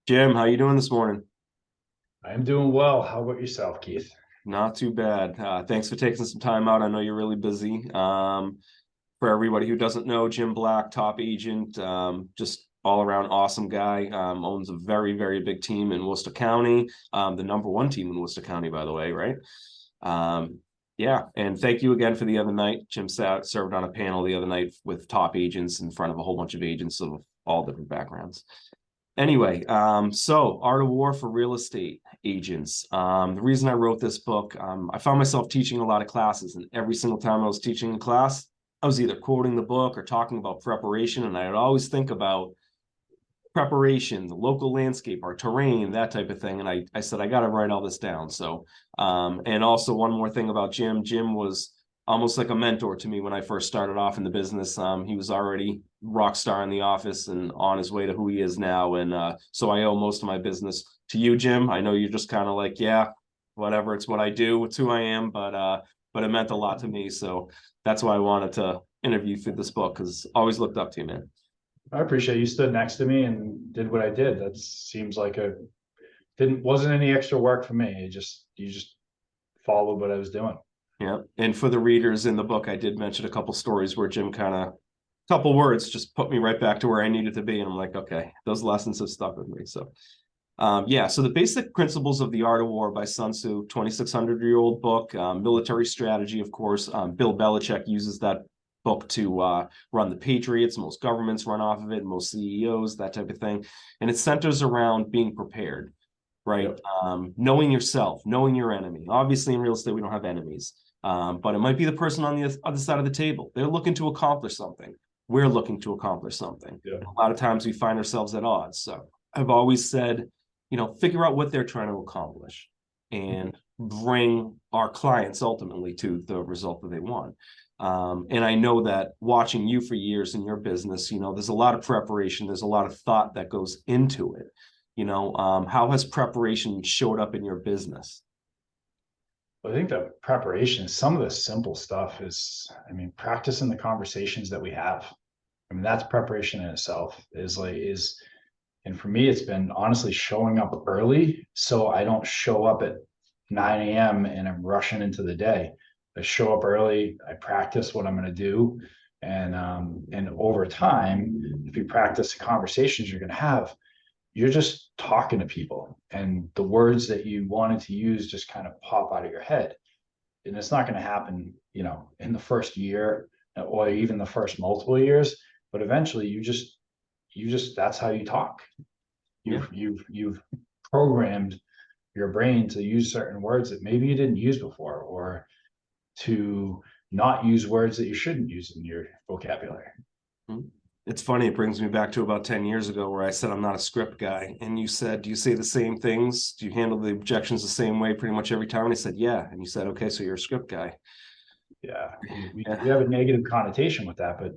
Jim, how you doing this morning? I am doing well. How about yourself, Keith? Not too bad. Thanks for taking some time out. I know you're really busy. For everybody who doesn't know, Jim Black, top agent, just all around awesome guy. Owns a very, very big team in Worcester County, the number one team in Worcester County, by the way, right? Um, yeah, and thank you again for the other night. Jim served on a panel the other night with top agents in front of a whole bunch of agents of all different backgrounds. Anyway, so Art of War for Real Estate Agents. The reason I wrote this book, I found myself teaching a lot of classes, and every single time I was teaching a class, I was either quoting the book or talking about preparation, and I would always think about preparation, the local landscape, our terrain, that type of thing. And I said, I got to write all this down. So, and also one more thing about Jim. Jim was almost like a mentor to me when I first started off in the business. He was already rock star in the office and on his way to who he is now. And so I owe most of my business to you, Jim. I know you're just kind of like, yeah, whatever. It's what I do. It's who I am. But it meant a lot to me. So that's why I wanted to interview through this book because I always looked up to you, man. I appreciate you stood next to me and did what I did. That seems like a didn't wasn't any extra work for me. You just followed what I was doing. Yeah. And for the readers in the book, I did mention a couple stories where Jim kind of, couple words just put me right back to where I needed to be. And I'm like, okay, those lessons have stuck with me. So, yeah. So the basic principles of the Art of War by Sun Tzu, 2,600-year-old book, military strategy, of course. Bill Belichick uses that book to run the Patriots. Most governments run off of it, most CEOs, that type of thing. And it centers around being prepared, right? Yep. Knowing yourself, knowing your enemy. Obviously, in real estate, we don't have enemies. But it might be the person on the other side of the table. They're looking to accomplish something. We're looking to accomplish something. Yeah. A lot of times we find ourselves at odds. So I've always said, figure out what they're trying to accomplish and bring our clients ultimately to the result that they want. And I know that watching you for years in your business, there's a lot of preparation, there's a lot of thought that goes into it. How has preparation showed up in your business? I think the preparation is some of the simple stuff is, I mean, practicing the conversations that we have. I mean, that's preparation in itself and for me, it's been honestly showing up early so I don't show up at 9 a.m. and I'm rushing into the day. I show up early, I practice what I'm going to do. And over time, if you practice the conversations you're going to have, you're just talking to people and the words that you wanted to use just kind of pop out of your head. And it's not going to happen, in the first year or even the first multiple years, but eventually you just that's how you talk. Yeah. You've programmed your brain to use certain words that maybe you didn't use before, or to not use words that you shouldn't use in your vocabulary. Mhm. It's funny, it brings me back to about 10 years ago where I said I'm not a script guy. And you said, do you say the same things? Do you handle the objections the same way pretty much every time? And I said, yeah. And you said, okay, so you're a script guy. Yeah, we Yeah. have a negative connotation with that, but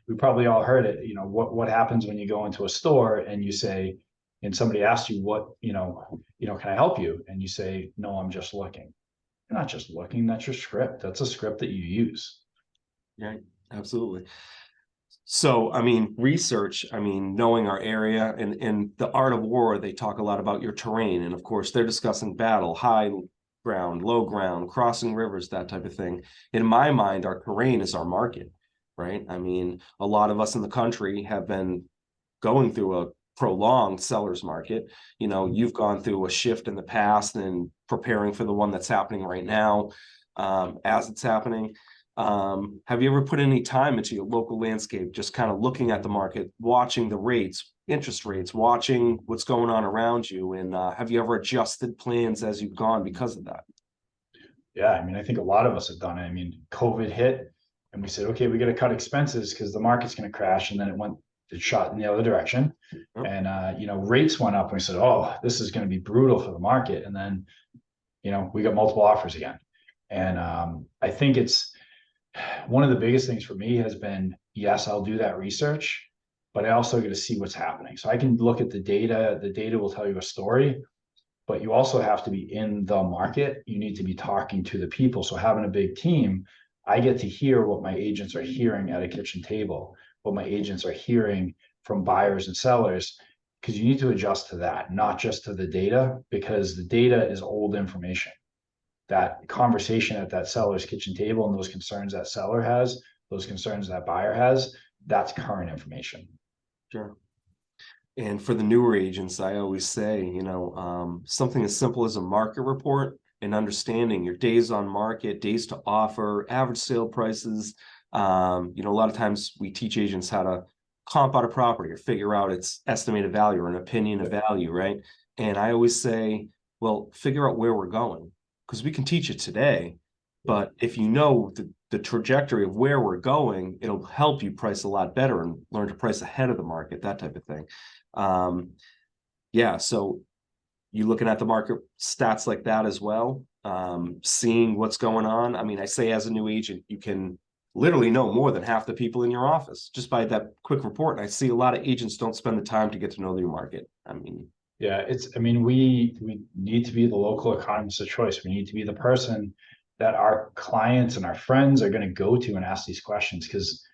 we probably all heard it. What happens when you go into a store and you say, and somebody asks you what, can I help you? And you say, no, I'm just looking. You're not just looking, that's your script. That's a script that you use. Yeah, absolutely. So, I mean, research, I mean, knowing our area and in the art of war, they talk a lot about your terrain. And of course, they're discussing battle, high ground, low ground, crossing rivers, that type of thing. In my mind, our terrain is our market, right? I mean, a lot of us in the country have been going through a prolonged seller's market. You've gone through a shift in the past and preparing for the one that's happening right now, as it's happening. Have you ever put any time into your local landscape, just kind of looking at the market, watching the rates, interest rates, watching what's going on around you? And have you ever adjusted plans as you've gone because of that? Yeah, I mean, I think a lot of us have done it. I mean, COVID hit and we said, okay, we got to cut expenses because the market's going to crash. And then it shot in the other direction. Yep. And, rates went up and we said, oh, this is going to be brutal for the market. And then, we got multiple offers again. And I think it's one of the biggest things for me has been, yes, I'll do that research, but I also get to see what's happening. So I can look at the data. The data will tell you a story, but you also have to be in the market. You need to be talking to the people. So having a big team, I get to hear what my agents are hearing at a kitchen table, what my agents are hearing from buyers and sellers. because you need to adjust to that, not just to the data, because the data is old information. That conversation at that seller's kitchen table and those concerns that seller has, those concerns that buyer has, that's current information. Sure. And for the newer agents, I always say, something as simple as a market report and understanding your days on market, days to offer, average sale prices. A lot of times we teach agents how to comp out a property or figure out its estimated value or an opinion of value, right? And I always say, well, figure out where we're going, because we can teach it today, but if you know the trajectory of where we're going, it'll help you price a lot better and learn to price ahead of the market, that type of thing. Yeah, so you looking at the market stats like that as well, seeing what's going on. I mean, I say as a new agent, you can literally know more than half the people in your office just by that quick report. And I see a lot of agents don't spend the time to get to know their market. I mean, yeah, we need to be the local economist of choice. We need to be the person that our clients and our friends are going to go to and ask these questions, because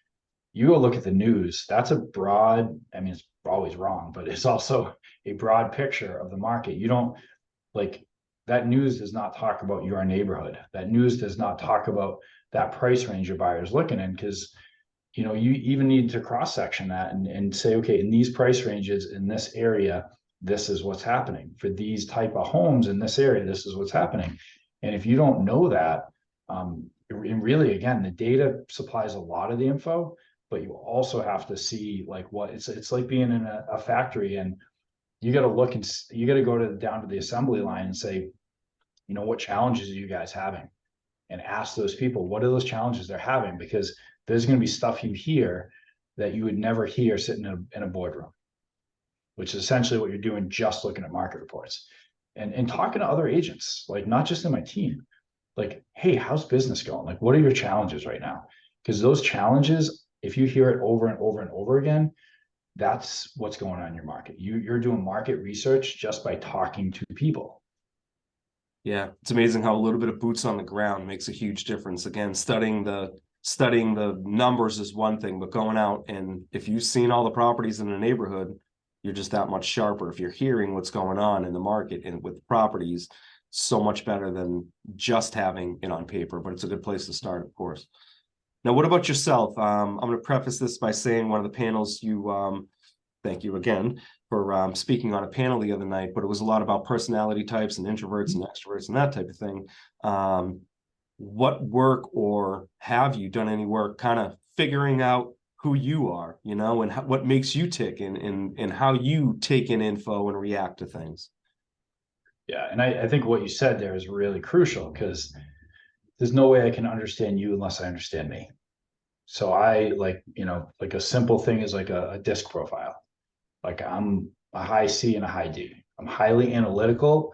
you go look at the news, that's a broad, I mean, it's always wrong, but it's also a broad picture of the market. You don't like that news does not talk about your neighborhood. That news does not talk about that price range your buyer's looking in, because you even need to cross section that and say, okay, in these price ranges in this area, this is what's happening. For these type of homes in this area, this is what's happening. And if you don't know that, and really, again, the data supplies a lot of the info, but you also have to see like what it's like being in a factory, and you got to look and you got to go down to the assembly line and say, what challenges are you guys having? And ask those people, what are those challenges they're having? Because there's going to be stuff you hear that you would never hear sitting in a boardroom, which is essentially what you're doing just looking at market reports and talking to other agents, like not just in my team, like, hey, how's business going? Like, what are your challenges right now? Because those challenges, if you hear it over and over and over again, that's what's going on in your market. You're doing market research just by talking to people. yeah, it's amazing how a little bit of boots on the ground makes a huge difference. Again, studying the numbers is one thing, but going out and if you've seen all the properties in a neighborhood, you're just that much sharper. If you're hearing what's going on in the market and with properties, so much better than just having it on paper. But it's a good place to start, of course. Now, what about yourself? I'm going to preface this by saying one of the panels thank you again for speaking on a panel the other night, but it was a lot about personality types and introverts and extroverts and that type of thing. What work, or have you done any work kind of figuring out who you are, and what makes you tick and how you take in info and react to things? Yeah. And I think what you said there is really crucial, because there's no way I can understand you unless I understand me. So I like a simple thing is like a disc profile. Like I'm a high C and a high D. I'm highly analytical.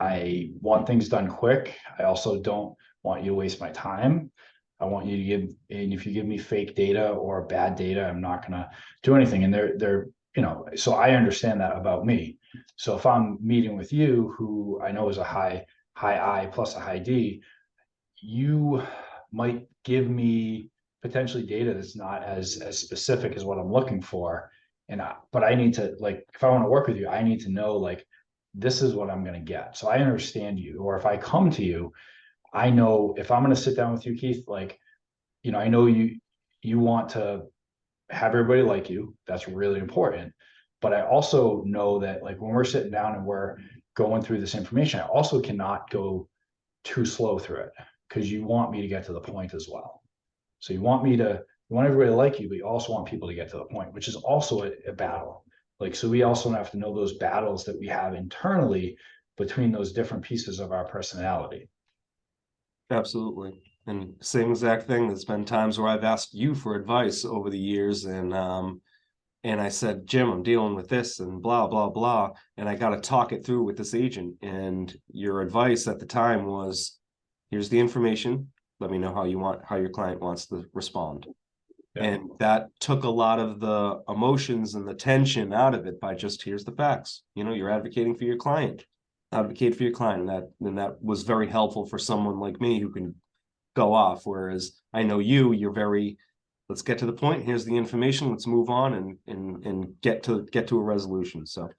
I want things done quick. I also don't want you to waste my time. I want you to and if you give me fake data or bad data, I'm not gonna do anything. And so I understand that about me. So if I'm meeting with you, who I know is a high I plus a high D, you might give me potentially data that's not as specific as what I'm looking for. But I need to, like, if I want to work with you, I need to know, like, this is what I'm going to get. So I understand you. Or if I come to you, I know if I'm going to sit down with you, Keith, like, I know you want to have everybody like you. That's really important. But I also know that, like, when we're sitting down and we're going through this information, I also cannot go too slow through it, because you want me to get to the point as well. So you want everybody to like you, but you also want people to get to the point, which is also a battle. Like, so we also have to know those battles that we have internally between those different pieces of our personality. Absolutely. And same exact thing. There's been times where I've asked you for advice over the years, and I said, Jim, I'm dealing with this and blah, blah, blah. And I got to talk it through with this agent. And your advice at the time was, here's the information. Let me know how your client wants to respond. Yeah. And that took a lot of the emotions and the tension out of it by just, here's the facts. You're advocating for your client. Advocate for your client. And that was very helpful for someone like me who can go off. Whereas I know you're very let's get to the point. Here's the information. Let's move on and get to a resolution. So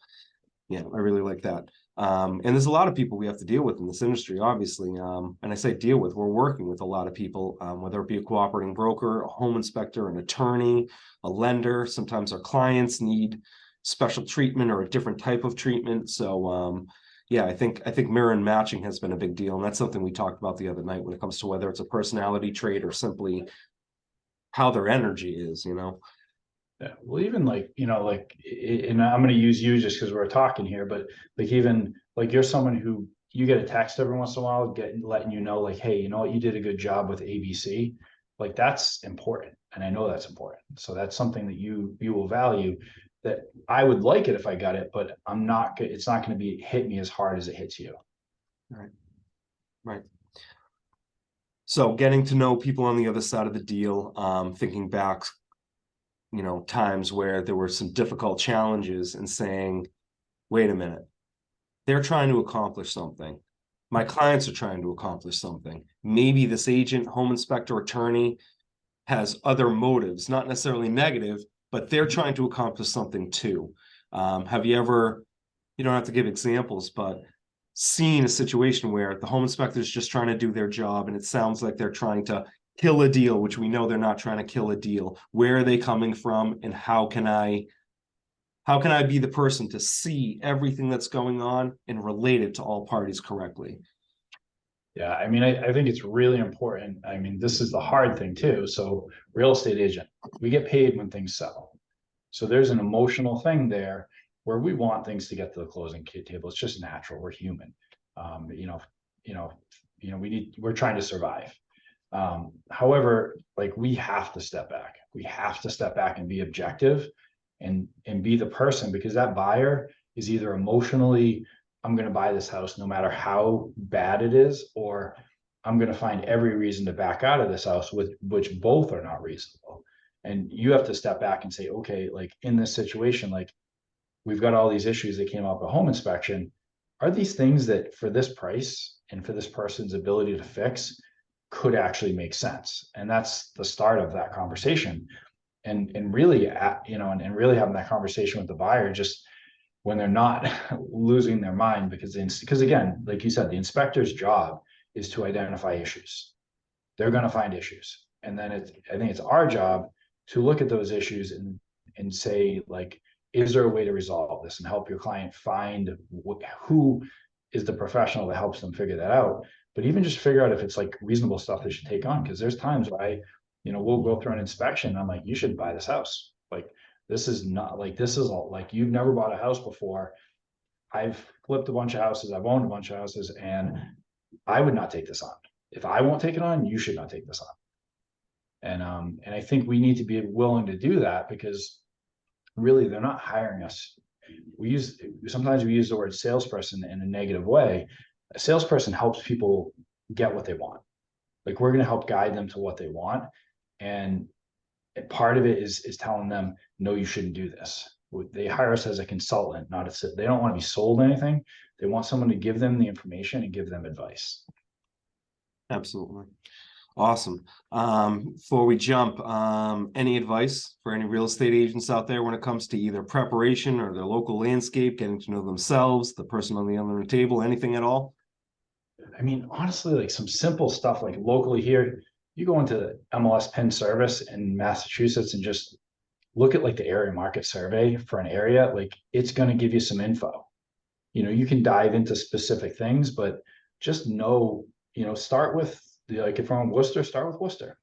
yeah, I really like that. And there's a lot of people we have to deal with in this industry, obviously. And I say deal with, we're working with a lot of people, whether it be a cooperating broker, a home inspector, an attorney, a lender. Sometimes our clients need special treatment or a different type of treatment. So yeah, I think mirror and matching has been a big deal. And that's something we talked about the other night when it comes to whether it's a personality trait or simply how their energy is, you know. Yeah, well, even like, and I'm going to use you just because we're talking here, but like, even like you're someone who you get a text every once in a while, letting you know, like, hey, you know what, you did a good job with ABC. Like, that's important. And I know that's important. So that's something that you will value. That I would like it if I got it, but it's not going to be hit me as hard as it hits you. Right. Right. So getting to know people on the other side of the deal, thinking back, you know, times where there were some difficult challenges and saying, wait a minute, they're trying to accomplish something. My clients are trying to accomplish something. Maybe this agent, home inspector, attorney has other motives, not necessarily negative, but they're trying to accomplish something too. Have you ever, you don't have to give examples, but seen a situation where the home inspector is just trying to do their job and it sounds like they're trying to kill a deal, which we know they're not trying to kill a deal. Where are they coming from, and how can I be the person to see everything that's going on and relate it to all parties correctly? Yeah, I mean, I think it's really important. I mean, this is the hard thing too. So, real estate agent, we get paid when things sell. So there's an emotional thing there where we want things to get to the closing table. It's just natural. We're human. Um, you know, you know, we're trying to survive. However, like, we have to step back. We have to step back and be objective and be the person, because that buyer is either emotionally, I'm going to buy this house no matter how bad it is, or I'm going to find every reason to back out of this house, with which both are not reasonable. And you have to step back and say, okay, like, in this situation, like, we've got all these issues that came up at home inspection. Are these things that for this price and for this person's ability to fix could actually make sense? And that's the start of that conversation. And really, and really having that conversation with the buyer, just when they're not losing their mind, because again, like you said, the inspector's job is to identify issues. They're going to find issues, and then I think it's our job to look at those issues and say, like, is there a way to resolve this, and help your client find who is the professional that helps them figure that out. But even just figure out if it's like reasonable stuff they should take on, because there's times where we'll go through an inspection and I'm like, you should buy this house. Like, this is not like, this is all like, you've never bought a house before. I've flipped a bunch of houses, I've owned a bunch of houses, and I would not take this on. If I won't take it on, you should not take this on. And I think we need to be willing to do that, because really they're not hiring us. Sometimes we use the word salesperson in a negative way. A salesperson helps people get what they want. Like, we're going to help guide them to what they want. And part of it is telling them, no, you shouldn't do this. They hire us as a consultant, they don't want to be sold anything. They want someone to give them the information and give them advice. Absolutely. Awesome. Before we jump, any advice for any real estate agents out there when it comes to either preparation or their local landscape, getting to know themselves, the person on the other table, anything at all? I mean, honestly, like, some simple stuff, like locally here, you go into the MLS Pin service in Massachusetts and just look at like the area market survey for an area. Like, it's going to give you some info. You can dive into specific things, but just know, start with like, if we're on Worcester, start with Worcester.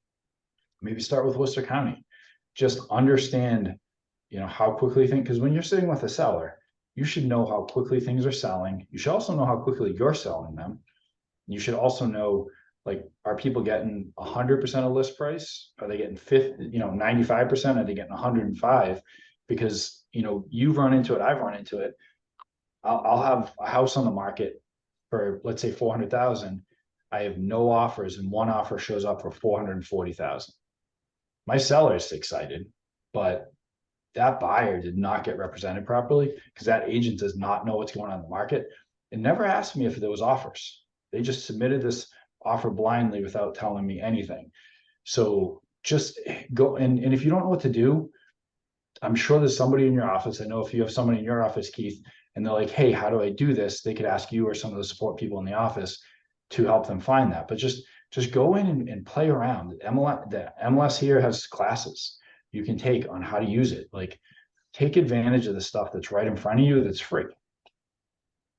Maybe start with Worcester County. Just understand, how quickly things, because when you're sitting with a seller, you should know how quickly things are selling. You should also know how quickly you're selling them. You should also know, like, are people getting 100% of list price? Are they getting 95%? Are they getting 105? Because, you've run into it, I've run into it. I'll have a house on the market for, let's say, 400,000. I have no offers, and one offer shows up for 440,000. My seller is excited, but that buyer did not get represented properly, because that agent does not know what's going on in the market and never asked me if there was offers. They just submitted this offer blindly without telling me anything. So just go, and if you don't know what to do, I'm sure there's somebody in your office. I know if you have somebody in your office, Keith, and they're like, hey, how do I do this? They could ask you or some of the support people in the office to help them find that. But just go in and play around. The MLS here has classes you can take on how to use it. Like, take advantage of the stuff that's right in front of you that's free.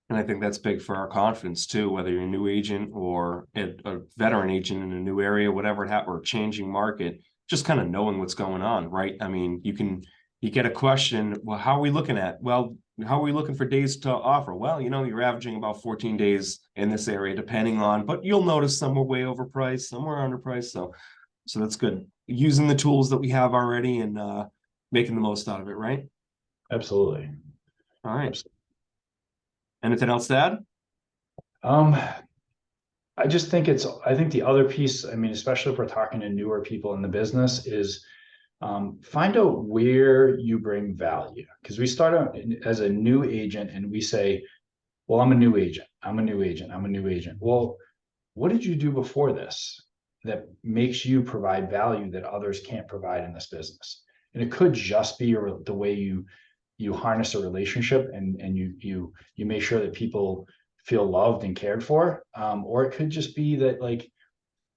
And I think that's big for our confidence too, whether you're a new agent or a veteran agent in a new area, whatever it or changing market, just kind of knowing what's going on, right? I mean, you get a question, well, how are we looking at? Well, how are we looking for days to offer? Well, you're averaging about 14 days in this area, depending on, but you'll notice some are way overpriced, some are underpriced. So that's good. Using the tools that we have already and making the most out of it, right? Absolutely. All right. Absolutely. Anything else to add? Um, I just think I think the other piece, I mean, especially if we're talking to newer people in the business, is find out where you bring value. Because we start out as a new agent and we say, well, I'm a new agent. I'm a new agent. I'm a new agent. Well, what did you do before this that makes you provide value that others can't provide in this business? And it could just be the way you harness a relationship and you make sure that people feel loved and cared for, or it could just be that like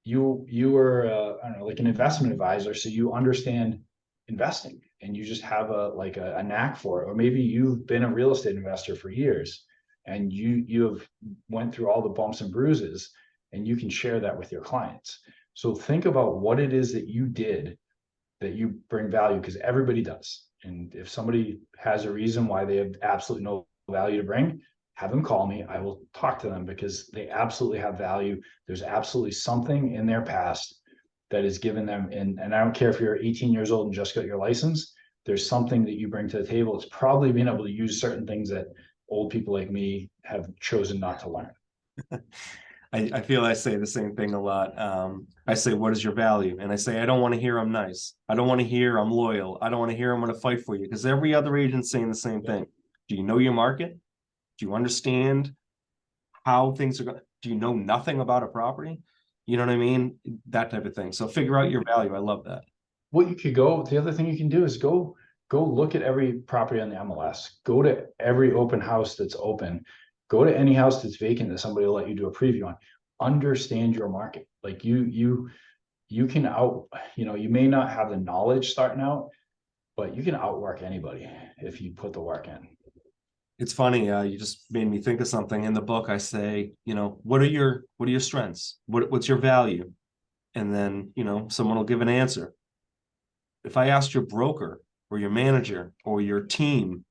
you were I don't know, like an investment advisor, so you understand investing and you just have a knack for it, or maybe you've been a real estate investor for years and you have went through all the bumps and bruises and you can share that with your clients. So think about what it is that you did that you bring value, because everybody does. And if somebody has a reason why they have absolutely no value to bring, have them call me. I will talk to them because they absolutely have value. There's absolutely something in their past that is given them. And I don't care if you're 18 years old and just got your license, there's something that you bring to the table. It's probably being able to use certain things that old people like me have chosen not to learn. I feel I say the same thing a lot. I say, what is your value? And I say, I don't want to hear I'm nice. I don't want to hear I'm loyal. I don't want to hear I'm going to fight for you, because every other agent's saying the same thing. Do you know your market? Do you understand how things are going? Do you know nothing about a property? You know what I mean? That type of thing. So figure out your value. I love that. What you could go, the other thing you can do is go look at every property on the MLS. Go to every open house that's open. Go to any house that's vacant that somebody will let you do a preview on. Understand your market. Like you can you may not have the knowledge starting out, but you can outwork anybody if you put the work in. It's funny. You just made me think of something in the book. I say, what are your strengths? What's your value? And then, someone will give an answer. If I asked your broker or your manager or your team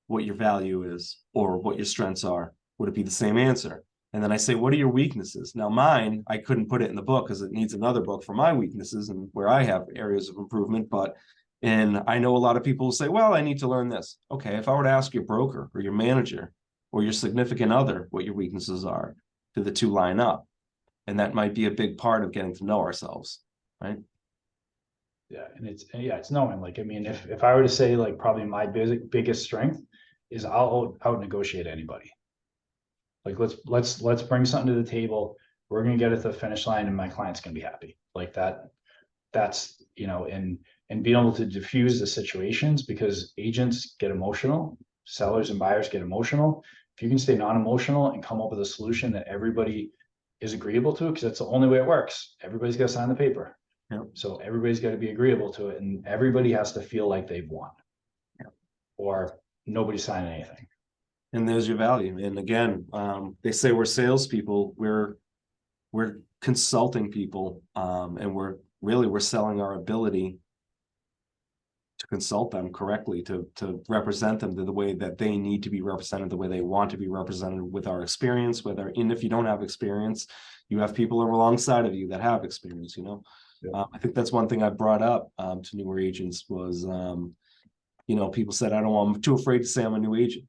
what your value is or what your strengths are, would it be the same answer? And then I say, what are your weaknesses? Now, mine, I couldn't put it in the book because it needs another book for my weaknesses and where I have areas of improvement. And I know a lot of people will say, well, I need to learn this. Okay, if I were to ask your broker or your manager or your significant other what your weaknesses are, do the two line up? And that might be a big part of getting to know ourselves, right? Yeah, and it's knowing. Like, I mean, if I were to say like probably my biggest strength is I'll out negotiate anybody. Like let's bring something to the table. We're gonna get it to the finish line, and my client's gonna be happy. Like that. That's and being able to diffuse the situations, because agents get emotional, sellers and buyers get emotional. If you can stay non-emotional and come up with a solution that everybody is agreeable to, because that's the only way it works. Everybody's got to sign the paper. Yeah. So everybody's got to be agreeable to it, and everybody has to feel like they've won, Yeah. or nobody's signing anything. And there's your value. And again, they say we're salespeople. We're consulting people, and we're selling our ability to consult them correctly, to represent them the way that they need to be represented, the way they want to be represented, with our experience, and if you don't have experience, you have people alongside of you that have experience. Yeah. I think that's one thing I brought up to newer agents was, people said, I'm too afraid to say I'm a new agent.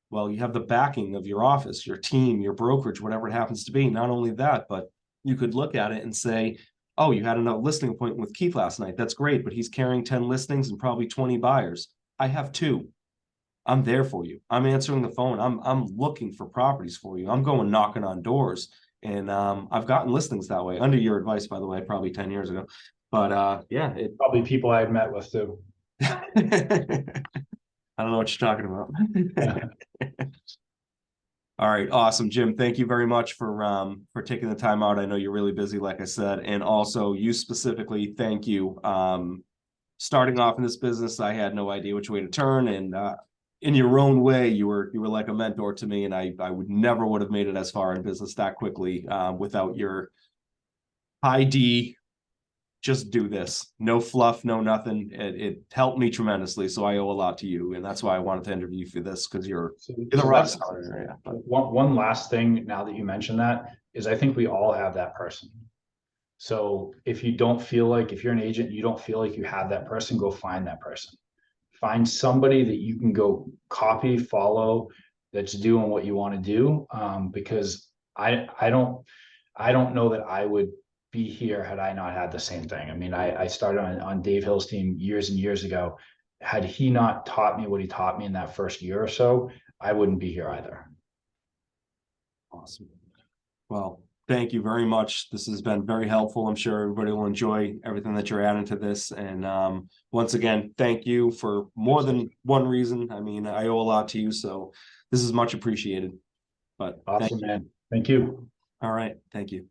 Well, you have the backing of your office, your team, your brokerage, whatever it happens to be. Not only that, but you could look at it and say, oh, you had a listing appointment with Keith last night. That's great, but he's carrying 10 listings and probably 20 buyers. I have 2. I'm there for you. I'm answering the phone. I'm looking for properties for you. I'm going knocking on doors. And I've gotten listings that way, under your advice, by the way, probably 10 years ago. But yeah, it Probably people I've met with too. I don't know what you're talking about. Yeah. All right, awesome, Jim. Thank you very much for taking the time out. I know you're really busy, like I said, and also you specifically, thank you. Starting off in this business, I had no idea which way to turn, and in your own way, you were like a mentor to me, and I would have made it as far in business that quickly without your high D. Just do this, no fluff, no nothing. It helped me tremendously, so I owe a lot to you, and that's why I wanted to interview you for this because you're the So rock that's star. Yeah, but one last thing now that you mentioned that is I think we all have that person. So if you don't feel like, if you're an agent, you don't feel like you have that person, go find that person. Find somebody that you can go copy, follow, that's doing what you want to do. Because I don't know that I would be here had I not had the same thing. I mean, I started on Dave Hill's team years and years ago. Had he not taught me what he taught me in that first year or so, I wouldn't be here either. awesome. Well, thank you very much. This has been very helpful. I'm sure everybody will enjoy everything that you're adding to this. And once again, thank you for more than one reason. I mean, I owe a lot to you, so this is much appreciated. But thank Awesome, you. man. Thank you. All right. Thank you.